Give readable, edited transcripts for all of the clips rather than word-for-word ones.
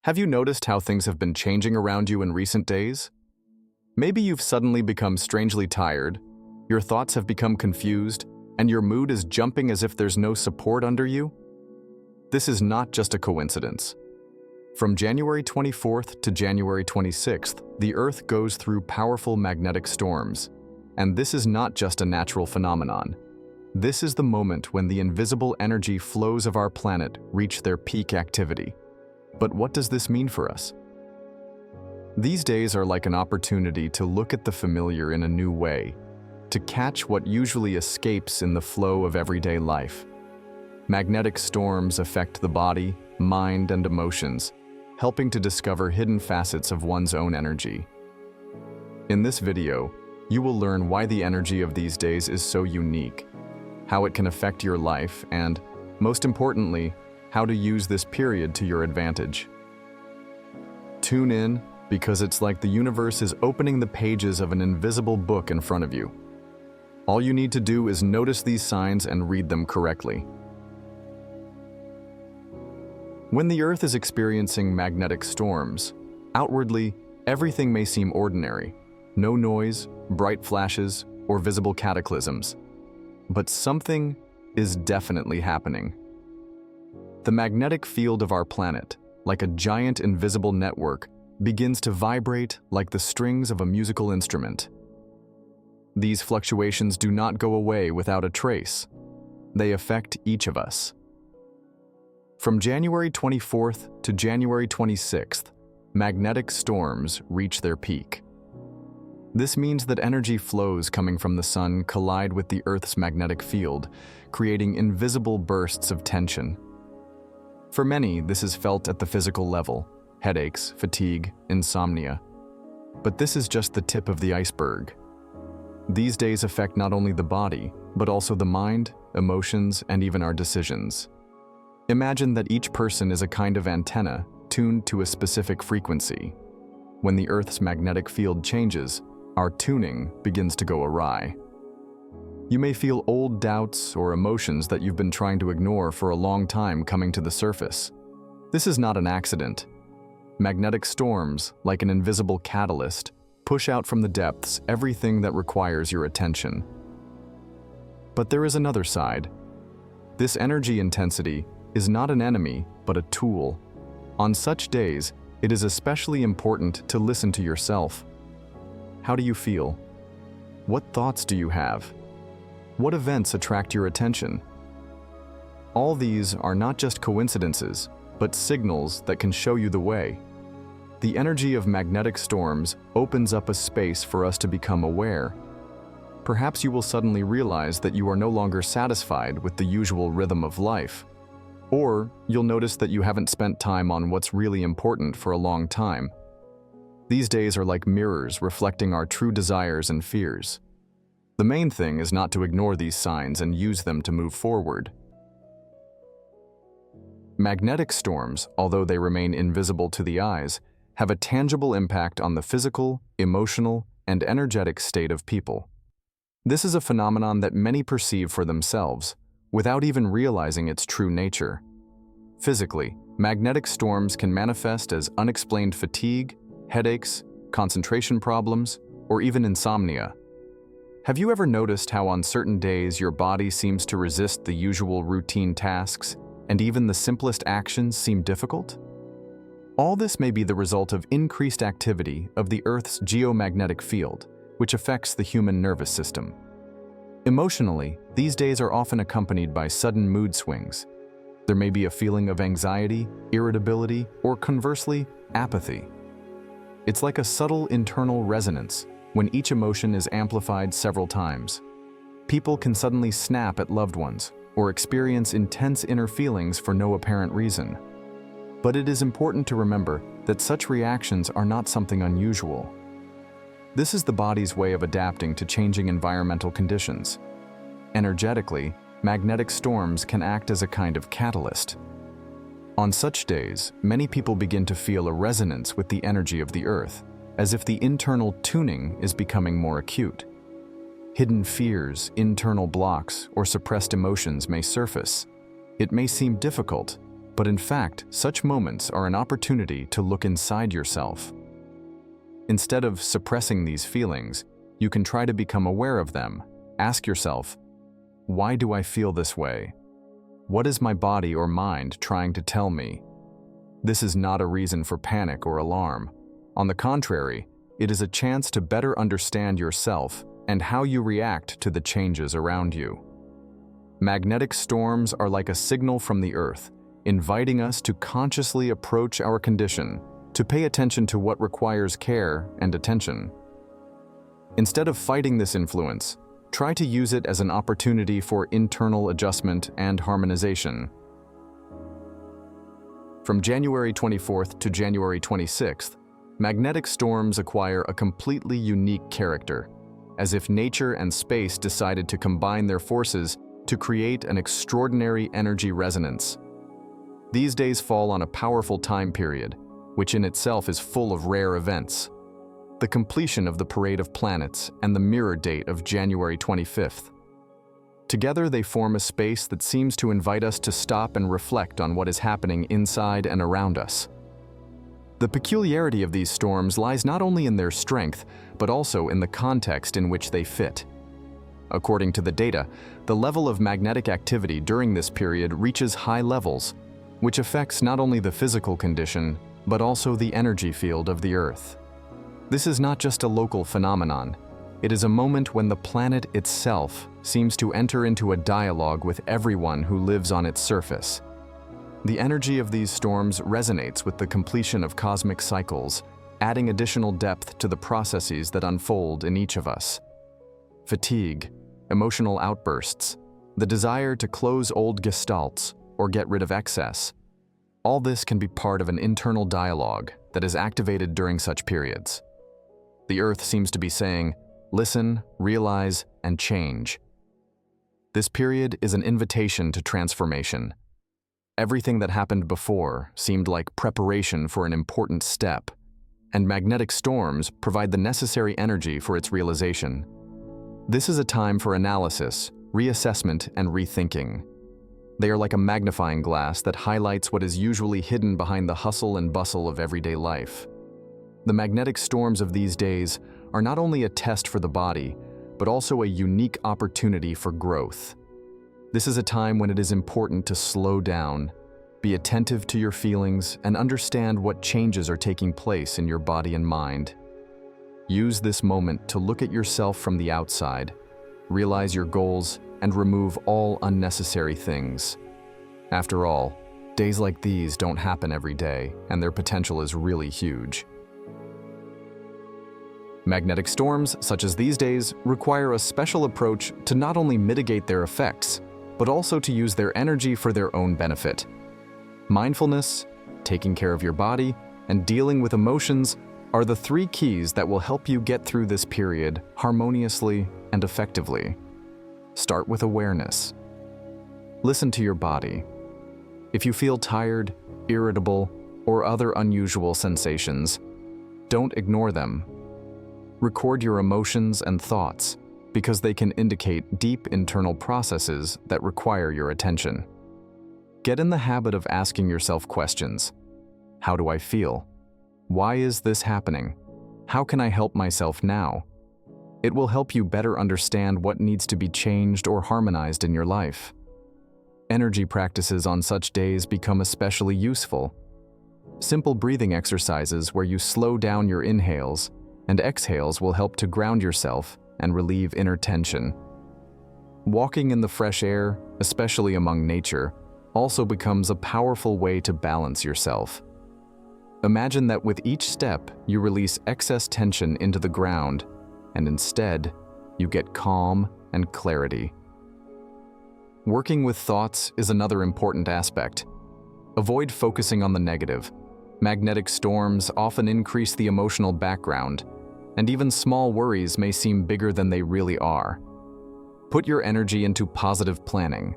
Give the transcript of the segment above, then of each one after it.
Have you noticed how things have been changing around you in recent days? Maybe you've suddenly become strangely tired, your thoughts have become confused, and your mood is jumping as if there's no support under you? This is not just a coincidence. From January 24th to January 26th, the Earth goes through powerful magnetic storms. And this is not just a natural phenomenon. This is the moment when the invisible energy flows of our planet reach their peak activity. But what does this mean for us? These days are like an opportunity to look at the familiar in a new way, to catch what usually escapes in the flow of everyday life. Magnetic storms affect the body, mind, and emotions, helping to discover hidden facets of one's own energy. In this video, you will learn why the energy of these days is so unique, how it can affect your life, and, most importantly, how to use this period to your advantage. Tune in, because it's like the universe is opening the pages of an invisible book in front of you. All you need to do is notice these signs and read them correctly. When the Earth is experiencing magnetic storms, outwardly, everything may seem ordinary. No noise, bright flashes, or visible cataclysms. But something is definitely happening. The magnetic field of our planet, like a giant invisible network, begins to vibrate like the strings of a musical instrument. These fluctuations do not go away without a trace. They affect each of us. From January 24th to January 26th, magnetic storms reach their peak. This means that energy flows coming from the sun collide with the Earth's magnetic field, creating invisible bursts of tension. For many, this is felt at the physical level: headaches, fatigue, insomnia. But this is just the tip of the iceberg. These days affect not only the body, but also the mind, emotions, and even our decisions. Imagine that each person is a kind of antenna tuned to a specific frequency. When the Earth's magnetic field changes, our tuning begins to go awry. You may feel old doubts or emotions that you've been trying to ignore for a long time coming to the surface. This is not an accident. Magnetic storms, like an invisible catalyst, push out from the depths everything that requires your attention. But there is another side. This energy intensity is not an enemy, but a tool. On such days, it is especially important to listen to yourself. How do you feel? What thoughts do you have? What events attract your attention? All these are not just coincidences, but signals that can show you the way. The energy of magnetic storms opens up a space for us to become aware. Perhaps you will suddenly realize that you are no longer satisfied with the usual rhythm of life. Or you'll notice that you haven't spent time on what's really important for a long time. These days are like mirrors reflecting our true desires and fears. The main thing is not to ignore these signs and use them to move forward. Magnetic storms, although they remain invisible to the eyes, have a tangible impact on the physical, emotional, and energetic state of people. This is a phenomenon that many perceive for themselves, without even realizing its true nature. Physically, magnetic storms can manifest as unexplained fatigue, headaches, concentration problems, or even insomnia. Have you ever noticed how on certain days your body seems to resist the usual routine tasks, and even the simplest actions seem difficult? All this may be the result of increased activity of the Earth's geomagnetic field, which affects the human nervous system. Emotionally, these days are often accompanied by sudden mood swings. There may be a feeling of anxiety, irritability, or conversely, apathy. It's like a subtle internal resonance when each emotion is amplified several times. People can suddenly snap at loved ones or experience intense inner feelings for no apparent reason. But it is important to remember that such reactions are not something unusual. This is the body's way of adapting to changing environmental conditions. Energetically, magnetic storms can act as a kind of catalyst. On such days, many people begin to feel a resonance with the energy of the Earth, as if the internal tuning is becoming more acute. Hidden fears, internal blocks, or suppressed emotions may surface. It may seem difficult, But in fact, such moments are an opportunity to look inside yourself. Instead of suppressing these feelings, you can try to become aware of them. Ask yourself, why do I feel this way? What is my body or mind trying to tell me? This is not a reason for panic or alarm. On the contrary, it is a chance to better understand yourself and how you react to the changes around you. Magnetic storms are like a signal from the Earth, inviting us to consciously approach our condition, to pay attention to what requires care and attention. Instead of fighting this influence, try to use it as an opportunity for internal adjustment and harmonization. From January 24th to January 26th, magnetic storms acquire a completely unique character, as if nature and space decided to combine their forces to create an extraordinary energy resonance. These days fall on a powerful time period, which in itself is full of rare events. The completion of the Parade of Planets and the mirror date of January 25th. Together they form a space that seems to invite us to stop and reflect on what is happening inside and around us. The peculiarity of these storms lies not only in their strength, but also in the context in which they fit. According to the data, the level of magnetic activity during this period reaches high levels, which affects not only the physical condition, but also the energy field of the Earth. This is not just a local phenomenon. It is a moment when the planet itself seems to enter into a dialogue with everyone who lives on its surface. The energy of these storms resonates with the completion of cosmic cycles, adding additional depth to the processes that unfold in each of us. Fatigue, emotional outbursts, the desire to close old gestalts or get rid of excess. All this can be part of an internal dialogue that is activated during such periods. The Earth seems to be saying, listen, realize, and change. This period is an invitation to transformation. Everything that happened before seemed like preparation for an important step, and magnetic storms provide the necessary energy for its realization. This is a time for analysis, reassessment, and rethinking. They are like a magnifying glass that highlights what is usually hidden behind the hustle and bustle of everyday life. The magnetic storms of these days are not only a test for the body, but also a unique opportunity for growth. This is a time when it is important to slow down, be attentive to your feelings, and understand what changes are taking place in your body and mind. Use this moment to look at yourself from the outside, realize your goals, and remove all unnecessary things. After all, days like these don't happen every day, and their potential is really huge. Magnetic storms, such as these days, require a special approach to not only mitigate their effects, but also to use their energy for their own benefit. Mindfulness, taking care of your body, and dealing with emotions are the three keys that will help you get through this period harmoniously and effectively. Start with awareness. Listen to your body. If you feel tired, irritable, or other unusual sensations, don't ignore them. Record your emotions and thoughts because they can indicate deep internal processes that require your attention. Get in the habit of asking yourself questions. How do I feel? Why is this happening? How can I help myself now? It will help you better understand what needs to be changed or harmonized in your life. Energy practices on such days become especially useful. Simple breathing exercises where you slow down your inhales and exhales will help to ground yourself and relieve inner tension. Walking in the fresh air, especially among nature, also becomes a powerful way to balance yourself. Imagine that with each step, you release excess tension into the ground, and instead, you get calm and clarity. Working with thoughts is another important aspect. Avoid focusing on the negative. Magnetic storms often increase the emotional background, and even small worries may seem bigger than they really are. Put your energy into positive planning.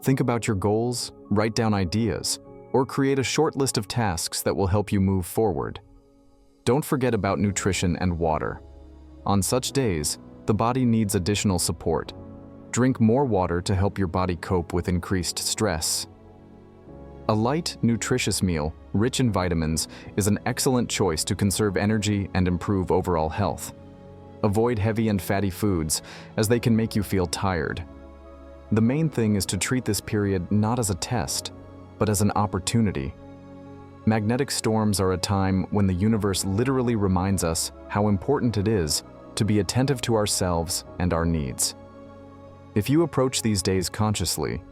Think about your goals, write down ideas, or create a short list of tasks that will help you move forward. Don't forget about nutrition and water. On such days, the body needs additional support. Drink more water to help your body cope with increased stress. A light, nutritious meal, rich in vitamins, is an excellent choice to conserve energy and improve overall health. Avoid heavy and fatty foods, as they can make you feel tired. The main thing is to treat this period not as a test, but as an opportunity. Magnetic storms are a time when the universe literally reminds us how important it is to be attentive to ourselves and our needs. If you approach these days consciously,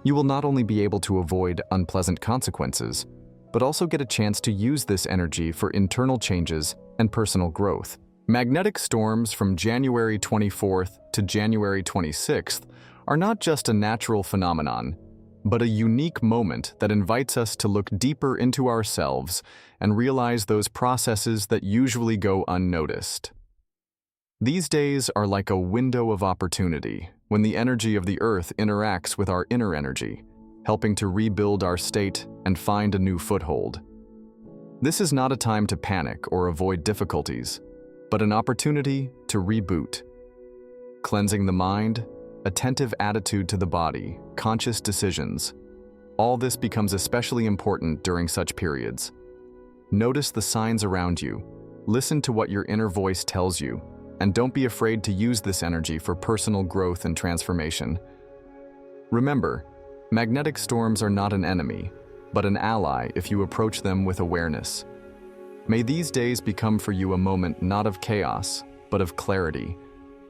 you will not only be able to avoid unpleasant consequences, but also get a chance to use this energy for internal changes and personal growth. Magnetic storms from January 24th to January 26th are not just a natural phenomenon, but a unique moment that invites us to look deeper into ourselves and realize those processes that usually go unnoticed. These days are like a window of opportunity when the energy of the Earth interacts with our inner energy, helping to rebuild our state and find a new foothold. This is not a time to panic or avoid difficulties, but an opportunity to reboot. Cleansing the mind, attentive attitude to the body, conscious decisions. All this becomes especially important during such periods. Notice the signs around you, listen to what your inner voice tells you, and don't be afraid to use this energy for personal growth and transformation. Remember, magnetic storms are not an enemy, but an ally if you approach them with awareness. May these days become for you a moment not of chaos, but of clarity,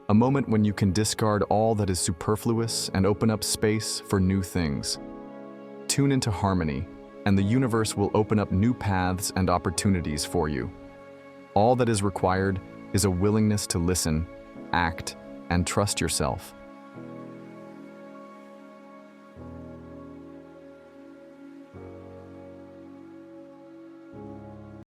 a moment when you can discard all that is superfluous and open up space for new things. Tune into harmony, and the universe will open up new paths and opportunities for you. All that is required is a willingness to listen, act, and trust yourself.